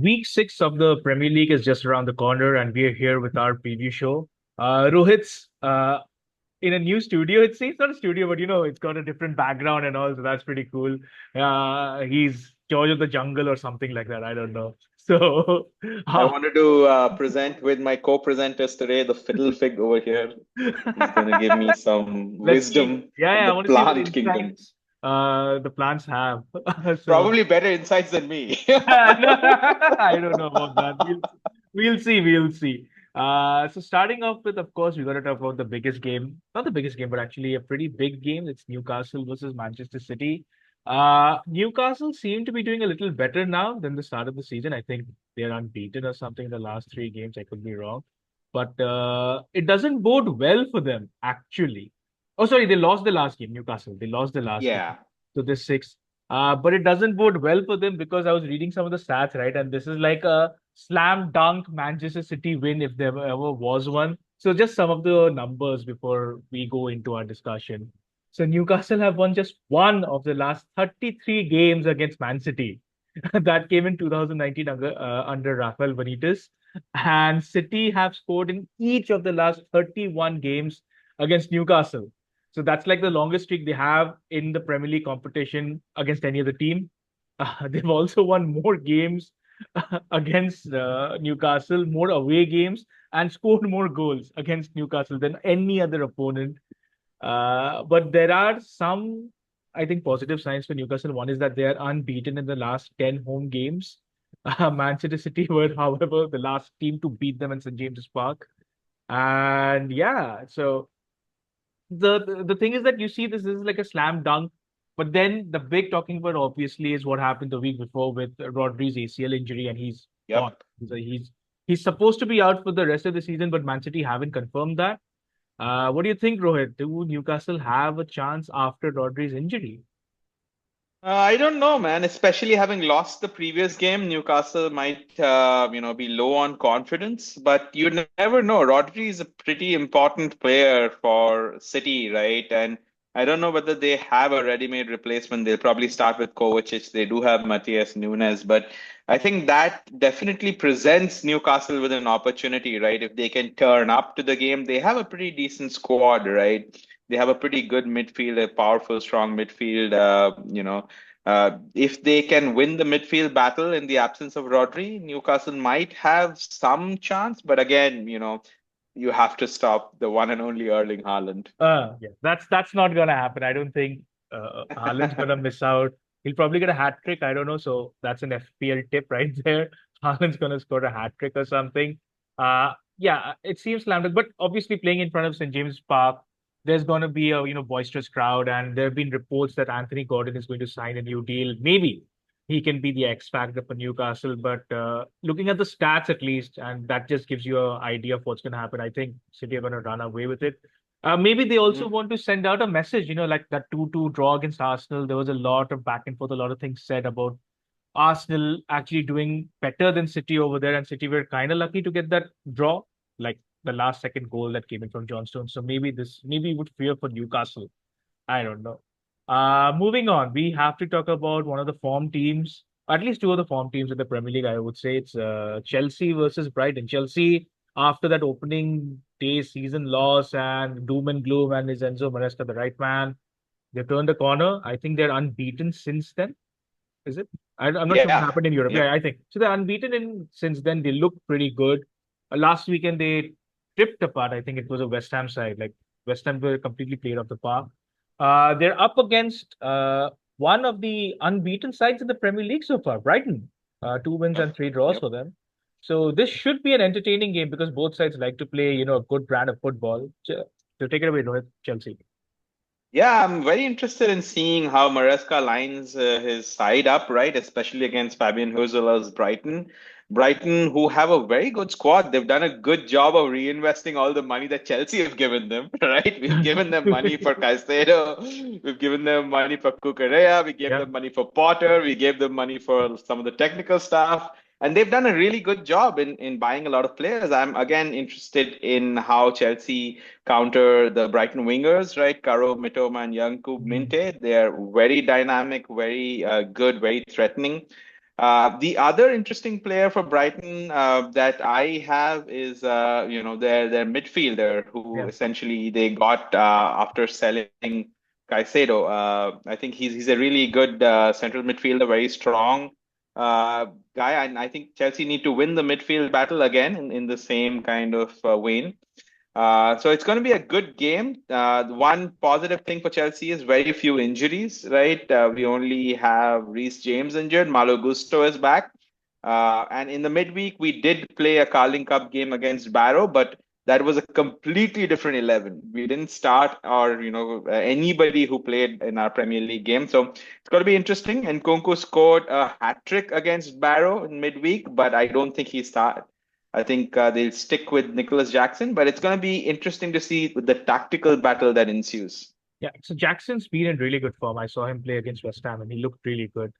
Week 6 of the Premier League is just around the corner, and we're here with our preview show. Rohit's in a new studio. It's not a studio, but it's got a different background and all, so that's pretty cool. He's George of the Jungle or something like that. I don't know. So, I uh, wanted to present with my co-presenters today, the fiddle fig over here. He's going to give me some let's see. wisdom Yeah, from yeah, I the want to see what plant kingdom. insights the plants have. So, Probably better insights than me. I don't know about that. We'll see. We'll see. So starting off with, of course, we got to talk about the biggest game. Not the biggest game, but actually a pretty big game. It's Newcastle versus Manchester City. Newcastle seem to be doing a little better now than the start of the season. I think they're unbeaten or something in the last three games. I could be wrong, but it doesn't bode well for them actually. Oh, sorry, they lost the last game. Newcastle. They lost the last game. Yeah. So this six. But it doesn't bode well for them because I was reading some of the stats, right? And this is like a slam dunk Manchester City win if there ever was one. So just some of the numbers before we go into our discussion. So Newcastle have won just one of the last 33 games against Man City. That came in 2019 under Rafael Benitez. And City have scored in each of the last 31 games against Newcastle. So that's like the longest streak they have in the Premier League competition against any other team. They've also won more games against Newcastle, more away games, and scored more goals against Newcastle than any other opponent. But there are some, I think, positive signs for Newcastle. One is that they are unbeaten in the last 10 home games. Manchester City were, however, the last team to beat them in St. James's Park. And yeah, so the thing is that you see this is like a slam dunk, but then the big talking point obviously is what happened the week before with Rodri's ACL injury, and he's gone. Yep. He's supposed to be out for the rest of the season, but Man City haven't confirmed that. What do you think, Rohit? Do Newcastle have a chance after Rodri's injury? I don't know, man. Especially having lost the previous game, Newcastle might, be low on confidence. But you never know. Rodri is a pretty important player for City, right? And I don't know whether they have a ready-made replacement. They'll probably start with Kovacic. They do have Matthias Nunes, but I think that definitely presents Newcastle with an opportunity, right? If they can turn up to the game, they have a pretty decent squad, right? They have a pretty good midfield, a powerful, strong midfield. If they can win the midfield battle in the absence of Rodri, Newcastle might have some chance. But again, you have to stop the one and only Erling Haaland. Yeah, that's not gonna happen. I don't think Haaland's gonna miss out. He'll probably get a hat trick. I don't know. So that's an FPL tip right there. Haaland's gonna score a hat trick or something. Yeah, it seems slam dunk, but obviously playing in front of St. James Park, there's gonna be a boisterous crowd, and there have been reports that Anthony Gordon is going to sign a new deal. Maybe he can be the X factor for Newcastle, but looking at the stats at least, and that just gives you an idea of what's gonna happen. I think City are gonna run away with it. Maybe they also Mhm. want to send out a message, like that 2-2 draw against Arsenal. There was a lot of back and forth, a lot of things said about Arsenal actually doing better than City over there, and City were kind of lucky to get that draw, like the last second goal that came in from John Stones. So maybe would fear for Newcastle. I don't know. Moving on, we have to talk about one of the form teams, at least two of the form teams in the Premier League. I would say it's Chelsea versus Brighton. Chelsea, after that opening day season loss and doom and gloom, and is Enzo Maresca the right man? They've turned the corner. I think they're unbeaten since then. Is it? I'm not sure what Yeah. happened in Europe. Yep. Yeah, I think so. They're unbeaten in since then. They look pretty good. Last weekend they tripped apart. I think it was a West Ham side. Like West Ham were completely played off the park. They're up against one of the unbeaten sides in the Premier League so far, Brighton. Two wins Yep. and three draws Yep. for them. So this should be an entertaining game because both sides like to play, a good brand of football. So take it away, Rohit, Chelsea. Yeah, I'm very interested in seeing how Maresca lines his side up, right? Especially against Fabian Hosela's Brighton. Brighton, who have a very good squad, they've done a good job of reinvesting all the money that Chelsea have given them, right? We've given them money for Caicedo, we've given them money for Cucurella, we gave Yeah. them money for Potter, we gave them money for some of the technical staff. And they've done a really good job in buying a lot of players. I'm again interested in how Chelsea counter the Brighton wingers, right? Karo, Mitoma, and Yankub Mhm. Minte. They are very dynamic, very good, very threatening. The other interesting player for Brighton that I have is their midfielder who Yeah. essentially they got after selling Caicedo. I think he's a really good central midfielder, very strong uh, guy, and I think Chelsea need to win the midfield battle again in the same kind of vein. So it's going to be a good game. The one positive thing for Chelsea is very few injuries, right? We only have Reece James injured. Malo Gusto is back. And in the midweek, we did play a Carling Cup game against Barrow, but that was a completely different 11. We didn't start anybody who played in our Premier League game. So it's going to be interesting. And Nkunku scored a hat trick against Barrow in midweek, but I don't think he started. I think they'll stick with Nicholas Jackson, but it's going to be interesting to see the tactical battle that ensues. Yeah, so Jackson's been in really good form. I saw him play against West Ham, and he looked really good.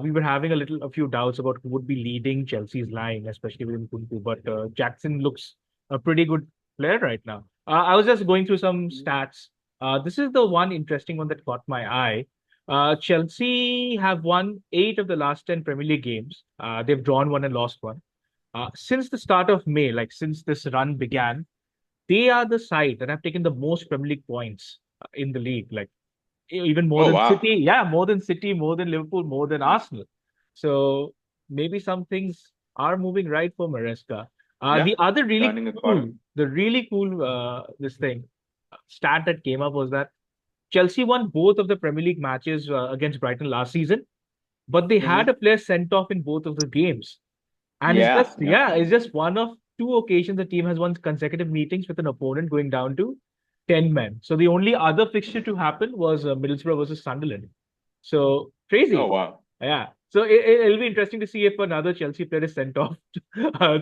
We were having a few doubts about who would be leading Chelsea's line, especially with Nkunku, but Jackson looks a pretty good player right now. I was just going through some stats. This is the one interesting one that caught my eye. Chelsea have won 8 of the last 10 Premier League games. They've drawn one and lost one. Since the start of May, like since this run began, they are the side that have taken the most Premier League points in the league. Like even more Oh, than wow. City. Yeah, more than City, more than Liverpool, more than Arsenal. So maybe some things are moving right for Maresca. Yeah, The other really turning a corner. cool, the really cool this thing stat that came up was that Chelsea won both of the Premier League matches against Brighton last season, but they had Hmm. a player sent off in both of the games. And it's Yeah, just, yeah. yeah, it's just one of two occasions the team has won consecutive meetings with an opponent going down to 10 men. So the only other fixture to happen was Middlesbrough versus Sunderland. So Oh, crazy. wow. Yeah. So it'll be interesting to see if another Chelsea player is sent off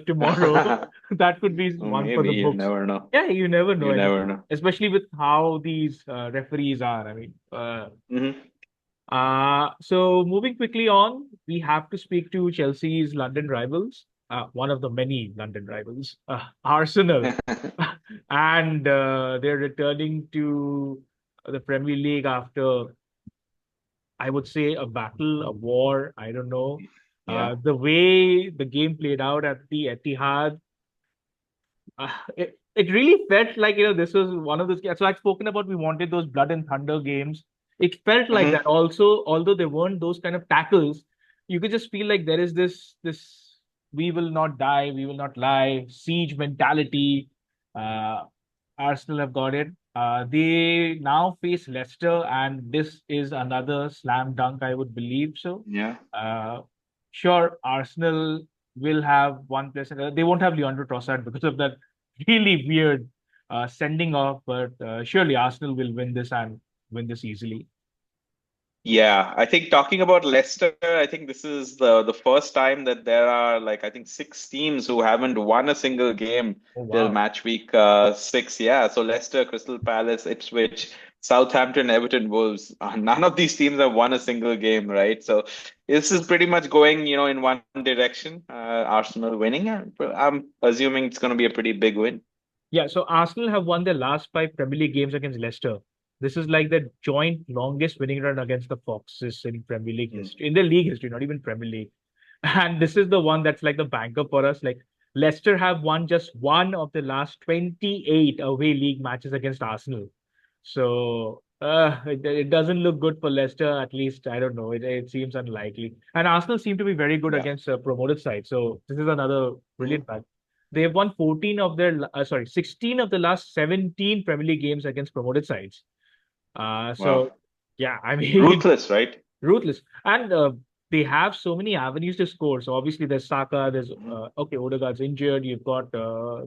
tomorrow. That could be one for Maybe the you books. never know. Yeah, you never know You never anything, know. especially with how these referees are. I mean, Hmm. so moving quickly on, we have to speak to Chelsea's London rivals, one of the many London rivals, Arsenal, and they're returning to the Premier League after, I would say, a battle, a war. I don't know. Yeah. The way the game played out at the Etihad, it really felt like this was one of those games. So I've spoken about we wanted those blood and thunder games. It felt like that. Hmm. Also, although there weren't those kind of tackles, you could just feel like there is this we will not die, we will not lie, siege mentality. Uh, Arsenal have got it. They now face Leicester, and this is another slam dunk, I would believe so. Yeah. Uh, sure, Arsenal will have one place. They won't have Leandro Trossard because of that really weird sending off, but surely Arsenal will win this and win this easily. Yeah, I think talking about Leicester, I think this is the first time that there are like I think six teams who haven't won a single game Oh till wow. match week six. Yeah, so Leicester, Crystal Palace, Ipswich, Southampton, Everton, Wolves. None of these teams have won a single game, right? So this is pretty much going, in one direction. Arsenal winning. I'm assuming it's going to be a pretty big win. Yeah, so Arsenal have won their last 5 Premier League games against Leicester. This is like the joint longest winning run against the Foxes in Premier League Mm. history, in their league history, not even Premier League. And this is the one that's like the banker for us. Like Leicester have won just one of the last 28 away league matches against Arsenal. So it doesn't look good for Leicester. At least I don't know. It seems unlikely. And Arsenal seem to be very good Yeah. against promoted side. So this is another brilliant Mhm. match. They've won 14 of their 16 of the last 17 Premier League games against promoted sides. So Wow. yeah, I mean Ruthless, right? ruthless. And they have so many avenues to score. So obviously there's Saka, there's Mhm. okay, Odegaard's injured, you've got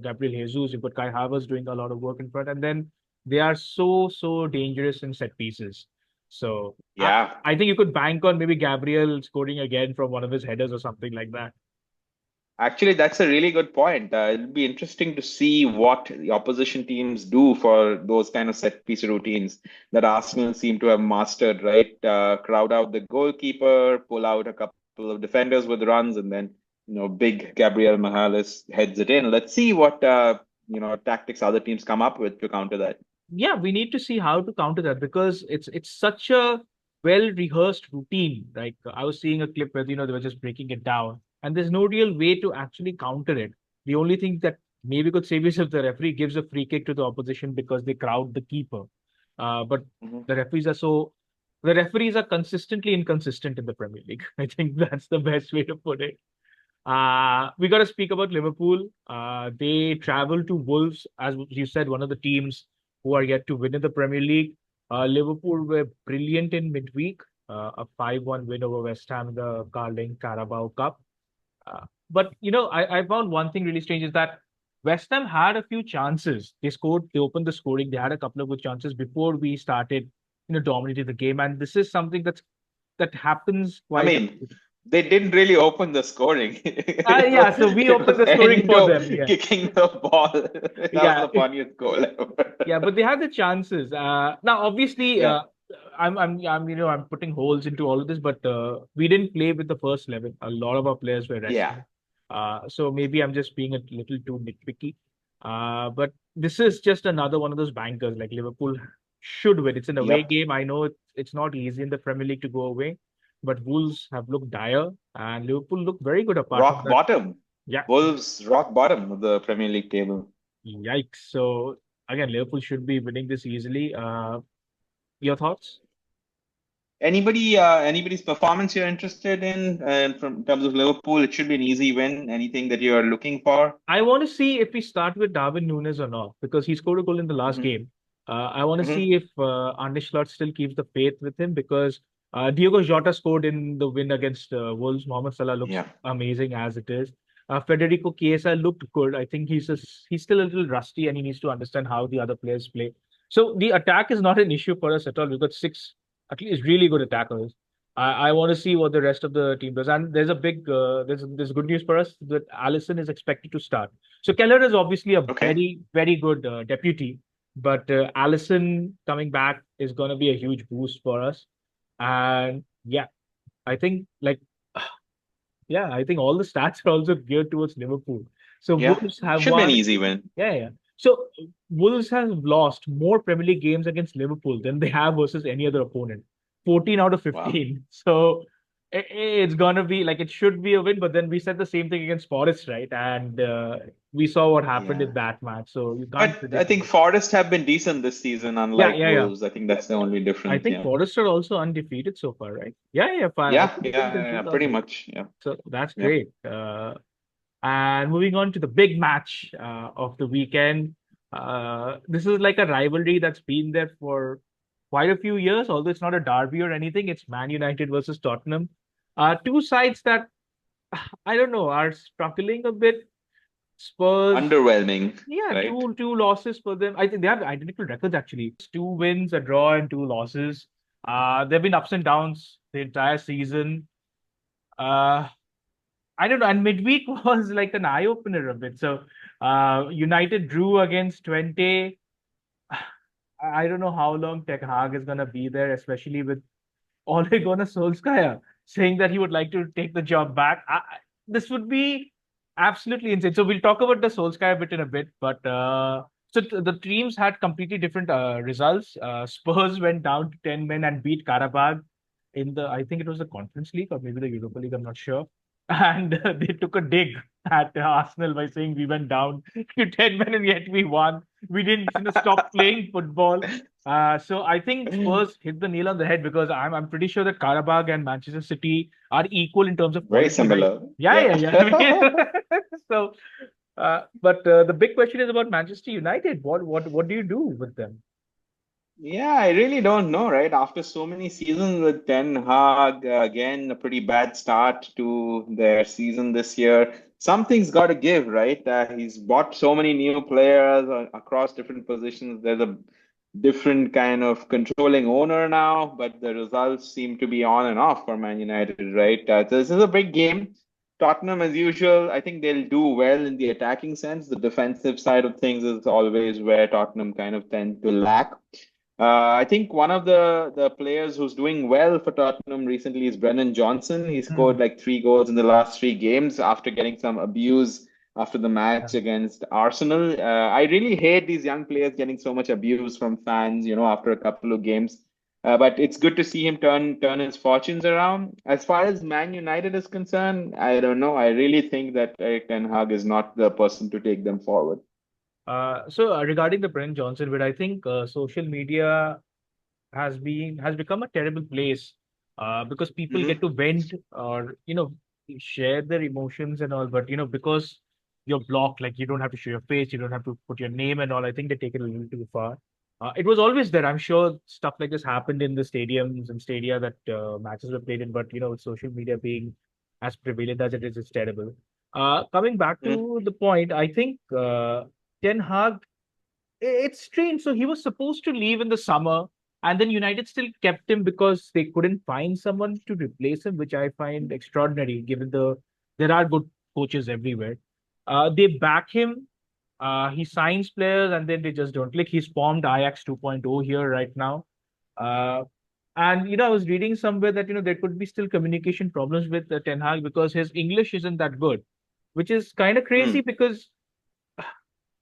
Gabriel Jesus, you've got Kai Havertz doing a lot of work in front, and then they are so dangerous in set pieces. So Yeah. I think you could bank on maybe Gabriel scoring again from one of his headers or something like that. Actually, that's a really good point. It'll be interesting to see what the opposition teams do for those kind of set piece routines that Arsenal seem to have mastered, right? Crowd out the goalkeeper, pull out a couple of defenders with runs, and then, big Gabriel Magalhaes heads it in. Let's see what, tactics other teams come up with to counter that. Yeah, we need to see how to counter that because it's such a well-rehearsed routine. Like I was seeing a clip where they were just breaking it down, and there's no real way to actually counter it. The only thing that maybe could save is if the referee gives a free kick to the opposition because they crowd the keeper. But Mhm. the referees are so the referees are consistently inconsistent in the Premier League. I think that's the best way to put it. We got to speak about Liverpool. They travel to Wolves, as you said, one of the teams who are yet to win in the Premier League. Liverpool were brilliant in midweek, a 5-1 win over West Ham in the Carling Carabao Cup. But I found one thing really strange is that West Ham had a few chances. They opened the scoring. They had a couple of good chances before we started, dominating the game. And this is something that happens I quite a mean, bit. they didn't really open the scoring. Yeah, It so we opened was the scoring for Endo them. Yeah, kicking the ball. That was yeah, the funniest goal yeah. ever. But they had the chances. Now, obviously, Yeah, I'm putting holes into all of this, but we didn't play with the first 11. A lot of our players were yeah, resting. So maybe I'm just being a little too nitpicky. But this is just another one of those bankers. Like Liverpool should win. It's an away yep. game. I know it's not easy in the Premier League to go away, but Wolves have looked dire, and Liverpool look very good apart from Rock that. bottom. Yeah, Wolves rock bottom of the Premier League table. yikes. So again, Liverpool should be winning this easily. Your thoughts? Anybody's performance you're interested in, from terms of Liverpool? It should be an easy win. Anything that you're looking for? I want to see if we start with Darwin Nunes or not because he scored a goal in the last Hmm. game. I want to Hmm. see if Arne Slot still keeps the faith with him because Diogo Jota scored in the win against Wolves. Mohamed Salah looks Yeah, amazing as it is. Federico Chiesa looked good. I think he's still a little rusty and he needs to understand how the other players play. So the attack is not an issue for us at all. We've got six at least really good attackers. I want to see what the rest of the team does. And there's a big there's good news for us that Allison is expected to start. So Keller is obviously a okay. very very good deputy, but Allison coming back is going to be a huge boost for us. And yeah, I think yeah, I think all the stats are also geared towards Liverpool. So Yeah, Wolves have should be an won. easy win. Yeah, yeah. So Wolves have lost more Premier League games against Liverpool than they have versus any other opponent. 14 out of Wow. 15. So it's gonna be like it should be a win, but then we said the same thing against Forest, right? And we saw what happened in Yeah. that match. So you can't But I predict think it. Forest have been decent this season, Yeah, unlike yeah, yeah. Wolves. I think that's the only I difference. think Yeah. Forest are also undefeated so far, right? Yeah, yeah, fine. I Yeah, think yeah, since yeah, pretty 2000. much. Yeah. So that's Yep. great. And moving on to the big match of the weekend. This is like a rivalry that's been there for quite a few years, although it's not a derby or anything. It's Man United versus Tottenham. Two sides that I don't know are struggling a bit. Spurs, Underwhelming, yeah, right? two losses for them. I think they have identical records actually. It's two wins, a draw, and two losses. There have been ups and downs the entire season. Uh, I don't know. And midweek was like an eye opener a bit. So United drew against Twente. I don't know how long Ten Hag is gonna be there, especially with Ole Gunnar Solskjaer saying that he would like to take the job back. This would be absolutely insane. So we'll talk about the Solskjaer bit in a bit, but the teams had completely different results. Spurs went down to 10 men and beat Karabakh in the I think it was the Conference League or maybe the Europa League. I'm not sure. And they took a dig at Arsenal by saying we went down to 10 men and yet we won. We didn't stop playing football. So I think Spurs hit the nail on the head because I'm pretty sure that Karabakh and Manchester City are equal in terms of Very quality, right? similar. Yeah, Yeah. yeah, yeah. I mean, so, but the big question is about Manchester United. What do you do with them? Yeah, I really don't know, right? After so many seasons with Ten Hag, again, a pretty bad start to their season this year. Something's got to give, right? He's bought so many new players across different positions. There's a different kind of controlling owner now, but the results seem to be on and off for Man United, right? So this is a big game. Tottenham, as usual, I think they'll do well in the attacking sense. The defensive side of things is always where Tottenham kind of tend to lack. I think one of the players who's doing well for Tottenham recently is Brennan Johnson. He scored Hmm. like 3 goals in the last 3 games after getting some abuse after the Yeah. match against Arsenal. I really hate these young players getting so much abuse from fans, after a couple of games. But it's good to see him turn his fortunes around. As far as Man United is concerned, I don't know. I really think that Erik Ten Hag is not the person to take them forward. Regarding the Brent Johnson bit, I think social media has become a terrible place because people get Hmm. to vent or share their emotions and all, but because you're blocked, like you don't have to show your face, you don't have to put your name and all. I think they take it a little too far. It was always there. I'm sure stuff like this happened in the stadiums and stadia that matches were played in, but with social media being as prevalent as it is, it's terrible. Coming back to the point, I think Ten Hag it's strange. So he was supposed to leave in the summer, and then United still kept him because they couldn't find someone to replace him, which I find extraordinary given there are good coaches everywhere. They back him. He signs players, and then they just don't click. He's formed Ajax 2.0 here right now. Uh, and I was reading somewhere that there could be still communication problems with Ten Hag because his English isn't that good, which is kind of crazy Hmm. because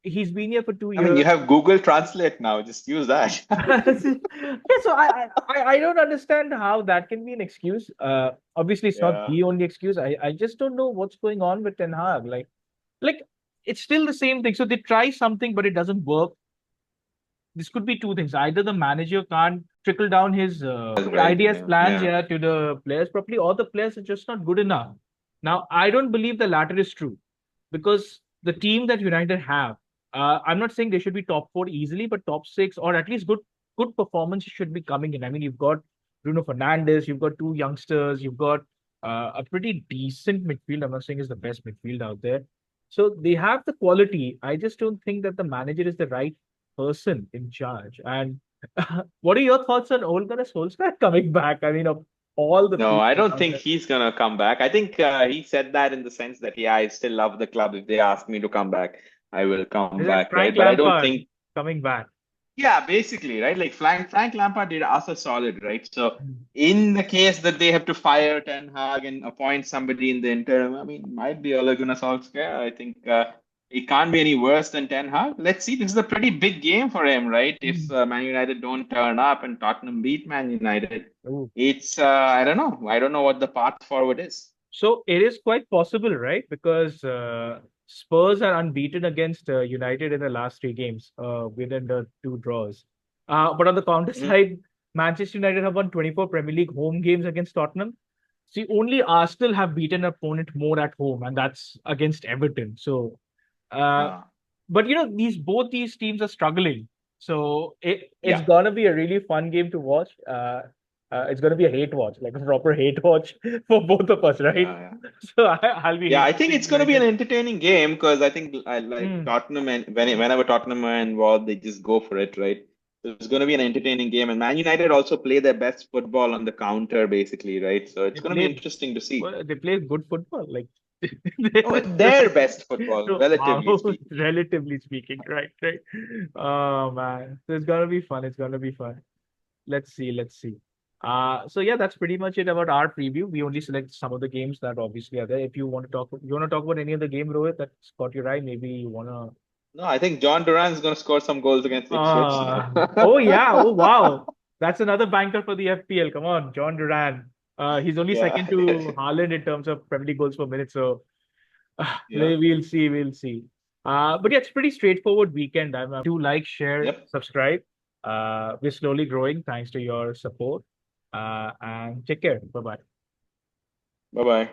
he's been here for two I mean, you years. have Google Translate now. Just use that. Yeah, so I don't understand how that can be an excuse. Obviously, it's not Yeah. the only excuse. I just don't know what's going on with Ten Hag. Like it's still the same thing. So they try something, but it doesn't work. This could be two things. Either the manager can't trickle down his That's right. ideas, Yeah. plans, Yeah. yeah, to the players properly, or the players are just not good enough. Now, I don't believe the latter is true because the team that United have, I'm not saying they should be top four easily, but top six or at least good performances should be coming in. I mean, you've got Bruno Fernandes, you've got two youngsters, you've got a pretty decent midfield. I'm not saying it's the best midfield out there. So they have the quality. I just don't think that the manager is the right person in charge. And what are your thoughts on Ole Gunnar Solskjaer coming back? I mean, of all the No, I people don't out think there, he's gonna come back. I think he said that in the sense that, yeah, I still love the club. If they ask me to come back, I will come is it back, Frank right? But I don't Lampard think. coming back? Yeah, basically, right? Like Frank Lampard did us a solid, right? So Mm. in the case that they have to fire Ten Hag and appoint somebody in the interim, I mean, might be Ole Gunnar Solskjaer. I think it can't be any worse than Ten Hag. Let's see. This is a pretty big game for him, right? If Mm. Man United don't turn up and Tottenham beat Man United, Ooh. it's I don't know. I don't know what the path forward is. So it is quite possible, right? Because Spurs are unbeaten against United in the last three games, within the two draws. But on the counter Mhm. side, Manchester United have won 24 Premier League home games against Tottenham. See, only Arsenal have beaten an opponent more at home, and that's against Everton. So, uh, Uh, but both these teams are struggling. So it's yeah, gonna be a really fun game to watch. It's gonna be a hate watch, like a proper hate watch for both of us, right? yeah. So I'll be Yeah, hate I think watching it's going to be an United. entertaining game because I think I like Hmm. Tottenham and whenever Tottenham are involved, they just go for it, right? So it's going to be an entertaining game, and Man United also play their best football on the counter, basically, right? So They it's going to be play interesting to see. well, they play good football, like Oh, their best football, so, relatively wow, speaking. relatively speaking, right, right. Oh man, so it's gonna be fun. It's gonna be fun. Let's see, let's see. So yeah, that's pretty much it about our preview. We only select some of the games that obviously are there. If you want to talk about any of the game, Rohit, that's caught your eye. Maybe you wanna. No, I think John Duran is going to score some goals against Ipswich now. Oh yeah, oh wow, that's another banker for the FPL. Come on, John Duran. He's only Yeah, second to Haaland in terms of Premier League goals per minute. So yeah, we'll see, we'll see. But yeah, it's pretty straightforward weekend. Do like, share, yep. subscribe. We're slowly growing thanks to your support. And take care. Bye bye. Bye bye.